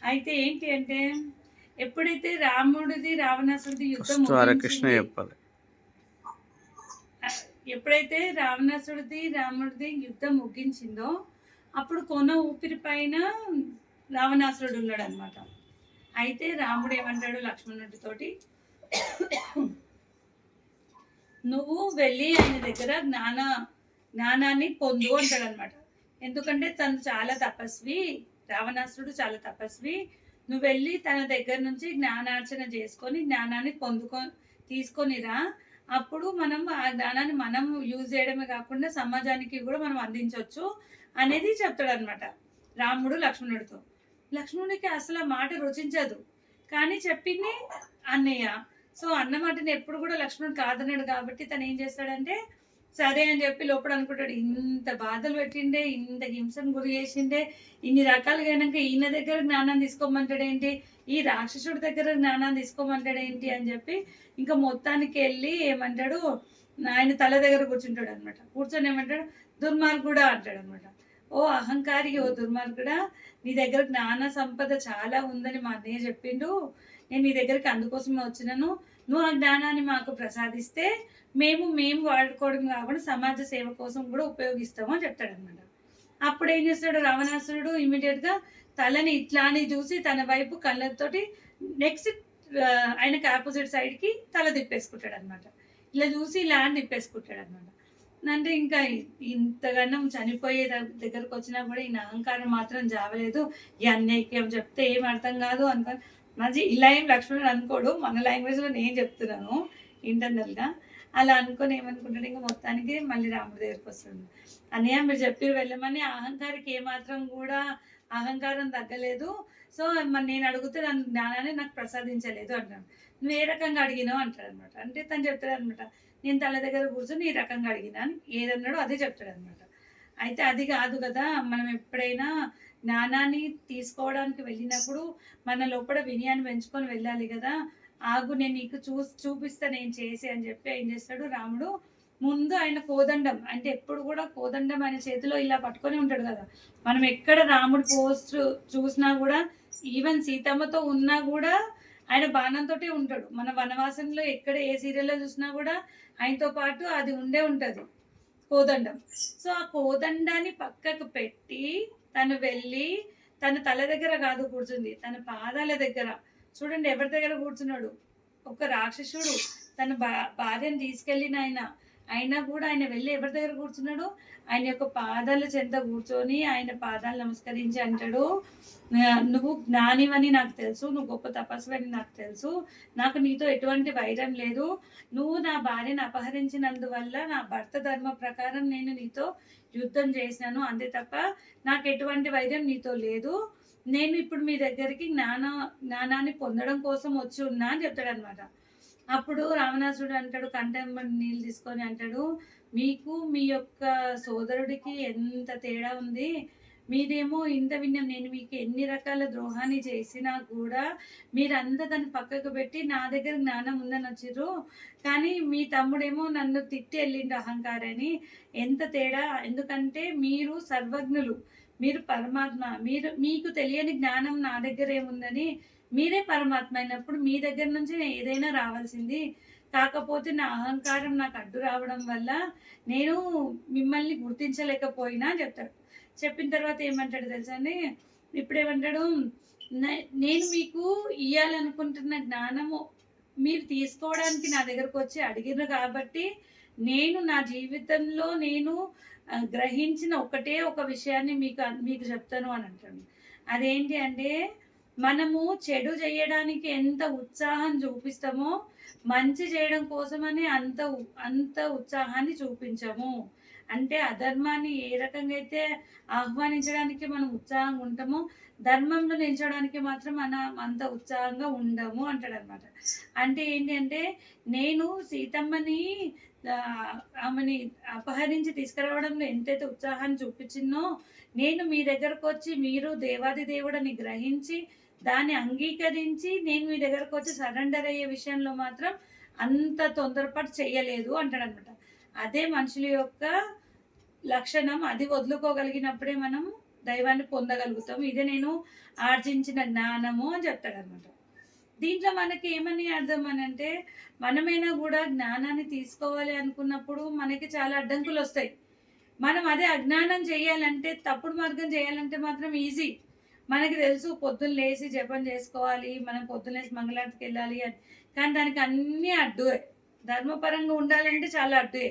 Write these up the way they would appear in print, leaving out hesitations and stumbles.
అయితే ఏంటి అంటే, ఎప్పుడైతే రాముడిది, రావణాసుడిది యుద్ధం ఫస్ట్ హరకృష్ణ ముగించింది, చెప్పాలి. ఎప్పుడైతే రావణాసుడిది, రాముడిది యుద్ధం ముగించిందో, అప్పుడు కొన ఊపిరి పైన రావణాసురుడు ఉన్నాడనమాట. అయితే రాముడు ఏమంటాడు లక్ష్మణుడితోటి, నువ్వు వెళ్ళి ఆయన దగ్గర జ్ఞానాన్ని పొందు అంటాడనమాట. ఎందుకంటే తను చాలా తపస్వి, రావణాసురుడు చాలా తపస్వి. నువ్వు వెళ్ళి తన దగ్గర నుంచి జ్ఞానార్చన చేసుకొని జ్ఞానాన్ని తీసుకొనిరా. అప్పుడు మనం ఆ జ్ఞానాన్ని మనం యూజ్ చేయడమే కాకుండా సమాజానికి కూడా మనం అందించవచ్చు అనేది చెప్తాడనమాట రాముడు లక్ష్మణుడితో. లక్ష్మణుడికి అసలు ఆ మాట రుచించదు, కానీ చెప్పింది అన్నయ్య. సో అన్న మాటని ఎప్పుడు కూడా లక్ష్మణుడు కాదన్నాడు కాబట్టి తను ఏం చేస్తాడంటే సరే అని చెప్పి లోపల అనుకుంటాడు, ఇంత బాధలు పెట్టిండే, ఇంత హింసను గురి చేసిండే, ఇన్ని రకాలుగా అయినాక ఈయన దగ్గర జ్ఞానాన్ని తీసుకోమంటాడేంటి, ఈ రాక్షసుడి దగ్గర జ్ఞానాన్ని తీసుకోమంటాడేంటి అని చెప్పి ఇంకా మొత్తానికి వెళ్ళి ఏమంటాడు, ఆయన తల దగ్గర కూర్చుంటాడు అనమాట. కూర్చొని ఏమంటాడు, దుర్మార్గుడా అంటాడు అనమాట. ఓ అహంకారి, ఓ దుర్మార్గుడా, నీ దగ్గర జ్ఞాన సంపద చాలా ఉందని మా అన్నయ్య చెప్పిండు, నేను నీ దగ్గరికి అందుకోసమే వచ్చినాను. నువ్వు ఆ జ్ఞానాన్ని మాకు ప్రసాదిస్తే మేము వాడుకోవడం కాకుండా సమాజ సేవ కోసం కూడా ఉపయోగిస్తాము అని చెప్తాడనమాట. అప్పుడు ఏం చేస్తాడు రావణాసురుడు, ఇమీడియట్గా తలని ఇట్లాని చూసి తన వైపు కళ్ళతోటి నెక్స్ట్ ఆయనకి ఆపోజిట్ సైడ్కి తల తిప్పేసుకుంటాడు అనమాట. ఇలా చూసి ఇలా అని తిప్పేసుకుంటాడు అనమాట. అంటే ఇంకా ఇంతగానం చనిపోయే దగ్గరకు వచ్చినా కూడా ఈయన అహంకారం మాత్రం జావలేదు. ఈ అన్నయ్యకి ఏం చెప్తే ఏం అర్థం కాదు అనుకో. మంచి ఇలా ఏం లక్ష్మణుడు అనుకోడు, మన లాంగ్వేజ్లో నేను చెప్తున్నాను ఇంటర్నల్గా. అలా అనుకొని ఏమనుకుంటాడు, ఇంకా మొత్తానికి మళ్ళీ రాముడి దగ్గరికి వస్తుంది. అన్నయ్య మీరు చెప్పి వెళ్ళమని, అహంకారికి ఏమాత్రం కూడా అహంకారం తగ్గలేదు. సో మరి నేను అడిగితే దాని జ్ఞానాన్ని నాకు ప్రసాదించలేదు అంటాడు. నువ్వు ఏ రకంగా అడిగినావు అంటాడు అనమాట. అంటే తను చెప్తాడు అనమాట, నేను తల దగ్గర కూర్చొని ఈ రకంగా అడిగినాను, ఏదన్నాడో అదే చెప్తాడు అనమాట. అయితే అది కాదు కదా, మనం ఎప్పుడైనా జ్ఞానాన్ని తీసుకోవడానికి వెళ్ళినప్పుడు మన లోపల వినయాన్ని పెంచుకొని వెళ్ళాలి కదా. ఆగు నేను నీకు చూపిస్తా నేను చేసి అని చెప్పి ఏం చేస్తాడు రాముడు, ముందు ఆయన కోదండం, అంటే ఎప్పుడు కూడా కోదండం ఆయన చేతిలో ఇలా పట్టుకొని ఉంటాడు కదా. మనం ఎక్కడ రాముడు పోస్ట్ చూసినా కూడా, ఈవెన్ సీతమ్మతో ఉన్నా కూడా ఆయన బాణంతో ఉంటాడు. మన వనవాసంలో ఎక్కడ ఏ సీరియల్లో చూసినా కూడా ఆయనతో పాటు అది ఉండే ఉంటుంది, కోదండం. సో ఆ కోదండాన్ని పక్కకు పెట్టి తను వెళ్ళి తన తల దగ్గర కాదు కూర్చుంది, తన పాదాల దగ్గర. చూడండి ఎవరి దగ్గర కూర్చున్నాడు, ఒక రాక్షసుడు తన భార్యను తీసుకెళ్ళిన ఆయన, అయినా కూడా ఆయన వెళ్ళి ఎవరి దగ్గర కూర్చున్నాడు, ఆయన యొక్క పాదాల చెంత కూర్చొని ఆయన పాదాలు నమస్కరించి అంటాడు, నువ్వు జ్ఞానివని నాకు తెలుసు, నువ్వు గొప్ప తపస్వని నాకు తెలుసు, నాకు నీతో ఎటువంటి వైరం లేదు. నువ్వు నా భార్యను అపహరించినందువల్ల నా భర్త ధర్మ ప్రకారం నేను నీతో యుద్ధం చేసినాను, అంతే తప్ప నాకు ఎటువంటి వైరం నీతో లేదు. నేను ఇప్పుడు మీ దగ్గరికి జ్ఞానాన్ని పొందడం కోసం వచ్చి ఉన్నా అని చెప్తాడనమాట. అప్పుడు రావణాసురుడు అంటాడు, కంఠంబడి నీళ్ళు తీసుకొని అంటాడు, మీకు మీ యొక్క సోదరుడికి ఎంత తేడా ఉంది. మీరేమో ఇంత విన్నాం, నేను మీకు ఎన్ని రకాల ద్రోహాన్ని చేసినా కూడా మీరంతా దాన్ని పక్కకు పెట్టి నా దగ్గర జ్ఞానం ఉందని వచ్చిర్రు. కానీ మీ తమ్ముడేమో నన్ను తిట్టి వెళ్ళిండు అహంకారని. ఎంత తేడా, ఎందుకంటే మీరు సర్వజ్ఞులు, మీరు పరమాత్మ, మీకు తెలియని జ్ఞానం నా దగ్గర ఏముందని, మీరే పరమాత్మ అయినప్పుడు మీ దగ్గర నుంచి ఏదైనా రావాల్సింది. కాకపోతే నా అహంకారం నాకు అడ్డు రావడం వల్ల నేను మిమ్మల్ని గుర్తించలేకపోయినా అని చెప్తాడు. చెప్పిన తర్వాత ఏమంటాడు తెలుసా అండి, ఇప్పుడేమంటాడు, నేను మీకు ఇవ్వాలనుకుంటున్న జ్ఞానము మీరు తీసుకోవడానికి నా దగ్గరకు వచ్చి అడిగిన కాబట్టి నేను నా జీవితంలో నేను గ్రహించిన ఒకటే ఒక విషయాన్ని మీకు చెప్తాను అని అంటాడు. అదేంటి అంటే, మనము చెడు చేయడానికి ఎంత ఉత్సాహం చూపిస్తామో మంచి చేయడం కోసమని అంత ఉత్సాహాన్ని చూపించము. అంటే అధర్మాన్ని ఏ రకంగా అయితే ఆహ్వానించడానికి మనం ఉత్సాహంగా ఉంటామో, ధర్మంలో నిల్చోడానికి మాత్రం అంత ఉత్సాహంగా ఉండము అంటాడనమాట. అంటే ఏంటి అంటే, నేను సీతమ్మని ఆమెని అపహరించి తీసుకురావడంలో ఎంతైతే ఉత్సాహాన్ని చూపించిందో, నేను మీ దగ్గరకు వచ్చి మీరు దేవాది దేవుడని గ్రహించి దాన్ని అంగీకరించి నేను మీ దగ్గరకు వచ్చి సరెండర్ అయ్యే విషయంలో మాత్రం అంత తొందరపాటు చేయలేదు అంటాడనమాట. అదే మనుషుల యొక్క లక్షణం, అది వదులుకోగలిగినప్పుడే మనం దైవాన్ని పొందగలుగుతాం. ఇదే నేను ఆర్జించిన జ్ఞానము అని చెప్తాడనమాట. దీంట్లో మనకి ఏమని అర్థం అనంటే, మనమైనా గూడా జ్ఞానాన్ని తీసుకోవాలి అనుకున్నప్పుడు మనకి చాలా అడ్డంకులొస్తాయి. మనం అదే అజ్ఞానం చేయాలంటే, తప్పుడు మార్గం చేయాలంటే మాత్రం ఈజీ. మనకి తెలుసు పొద్దున్న లేసి జపం చేసుకోవాలి, మనం పొద్దున్న లేసి మంగళారతికెళ్ళాలి అని. కానీ దానికి అన్నీ అడ్డువే. ధర్మపరంగా ఉండాలంటే చాలా అడ్డువే.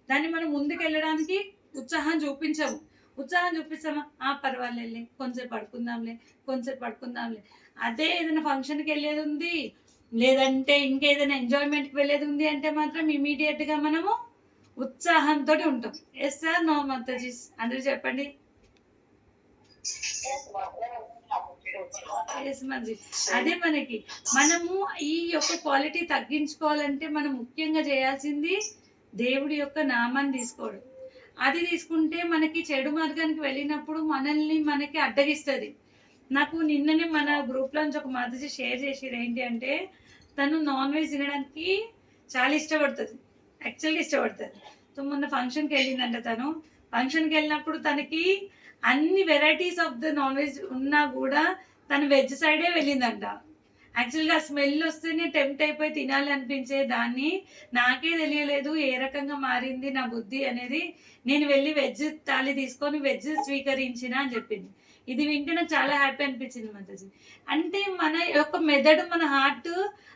దాన్ని మనం ముందుకెళ్ళడానికి ఉత్సాహం చూపించము. ఉత్సాహం చూపిస్తామా? పర్వాలేదులే, కొంసేపు పడుకుందాంలే, కొంసేపు పడుకుందాంలే. అదే ఏదైనా ఫంక్షన్‌కెళ్ళేదుంది, లేదంటే ఇంకేదైనా ఎంజాయ్‌మెంట్‌కి వెళ్ళేదుంది అంటే మాత్రం ఇమ్మీడియేట్‌గా మనము ఉత్సాహంతోటి ఉంటాం. యెస్ సార్, నో మాతాజీస్ అందరూ చెప్పండి. యెస్ మాతాజీ. అదే మనము ఈ యొక్క క్వాలిటీ తగ్గించుకోవాలంటే మనం ముఖ్యంగా చేయాల్సింది దేవుడి యొక్క నామాన్ని తీసుకోవడం. అది తీసుకుంటే మనకి చెడు మార్గానికి వెళ్ళినప్పుడు మనకి అడ్డగిస్తది. నాకు నిన్ననే మన గ్రూప్‌లో నుంచి ఒక మాతాజీ షేర్ చేసిర్రు. ఏంటి అంటే, తను నాన్ వెజ్ తినడానికి చాలా ఇష్టపడుతది. యాక్చువల్‌గా ఇష్టపడుతది. సో, మొన్న ఫంక్షన్‌కెళ్ళిందంట తను. ఫంక్షన్‌కెళ్ళినప్పుడు తనకి అన్ని varieties of the non veg ఉన్నా గూడా తను వెజ్ సైడే వెళ్ళిందంట. యాక్చువల్‌గా స్మెల్ వస్తేనే టెంప్ట్ అయిపోయి తినాలనిపించే దాన్ని, నాకే తెలియలేదు ఏ రకంగా మారింది నా బుద్ధి అనేది. నేను వెళ్ళి వెజ్ థాలి తీసుకొని వెజ్ స్వీకరించిన అని చెప్పింది. ఇది వింటే నాకు చాలా హ్యాపీ అనిపించింది మాతాజీ. అంటే మన యొక్క మెదడు, మన హార్ట్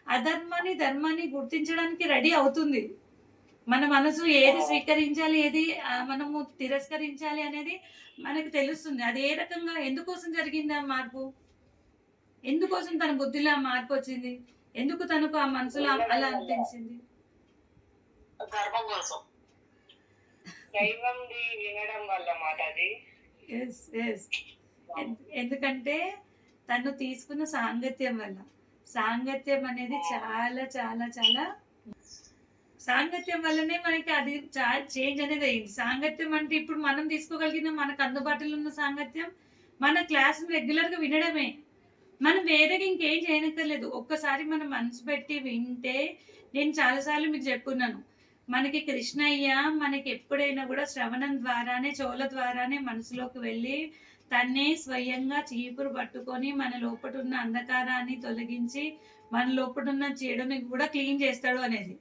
అధర్మాన్ని, ధర్మాన్ని గుర్తించడానికి రెడీ అవుతుంది. మన మనసు ఏది స్వీకరించాలి, ఏది మనము తిరస్కరించాలి అనేది మనకు తెలుస్తుంది. అది ఏ రకంగా ఎందుకోసం జరిగింది ఆ మార్పు? ఎందుకోసం తన బుద్ధిలో ఆ మార్పొచ్చింది? ఎందుకు తనకు ఆ మనసులో అలా అనిపించింది? ధర్మం కోసం. దైవంది వినడం వల్ల మాట అది. యెస్. యెస్. ఎందుకంటే తను తీసుకున్న సాంగత్యం వల్ల. సాంగత్యం అనేది చాలా చాలా చాలా సాంగత్యం వల్లనే మనకి అది చేంజ్ అనేది అయింది. సాంగత్యం అంటే ఇప్పుడు మనం తీసుకోగలిగిన మనకు అందుబాటులో ఉన్న సాంగత్యం మన క్లాస్‌ని రెగ్యులర్‌గా వినడమే. మనం వేరేగా ఇంకేం చేయనక్కర్లేదు. ఒక్కసారి మనం మనసు పెట్టి వింటే నేను చాలా సార్లు మీకు చెప్పున్నాను. మనకి కృష్ణయ్య మనకెప్పుడైనా గూడా శ్రవణం ద్వారానే, చెవుల ద్వారానే మనసులోకి వెళ్ళి తన్నే స్వయంగా చీపురు పట్టుకొని మన లోపటున్న అంధకారాన్ని తొలగించి, మన లోపటున్న చెడుని గూడా క్లీన్ చేస్తాడు అనేది.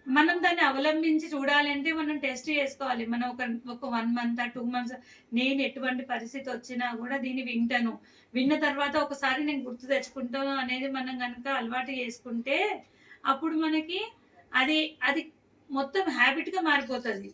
మనం దాన్ని అవలంబించి చూడాలంటే మనం టెస్ట్ చేసుకోవాలి. మనం ఒక 1 మంత్, 2 మంత్స్ నేను ఎటువంటి పరిస్థితి వచ్చినా గూడా దీన్ని వింటాను. విన్న తర్వాత ఒకసారి నేను గుర్తు తెచ్చుకుంటాను అనేది మనం గనక అలవాటు చేసుకుంటే, అప్పుడు మనకి అది అది మొత్తం హ్యాబిట్‌గా మారిపోతది.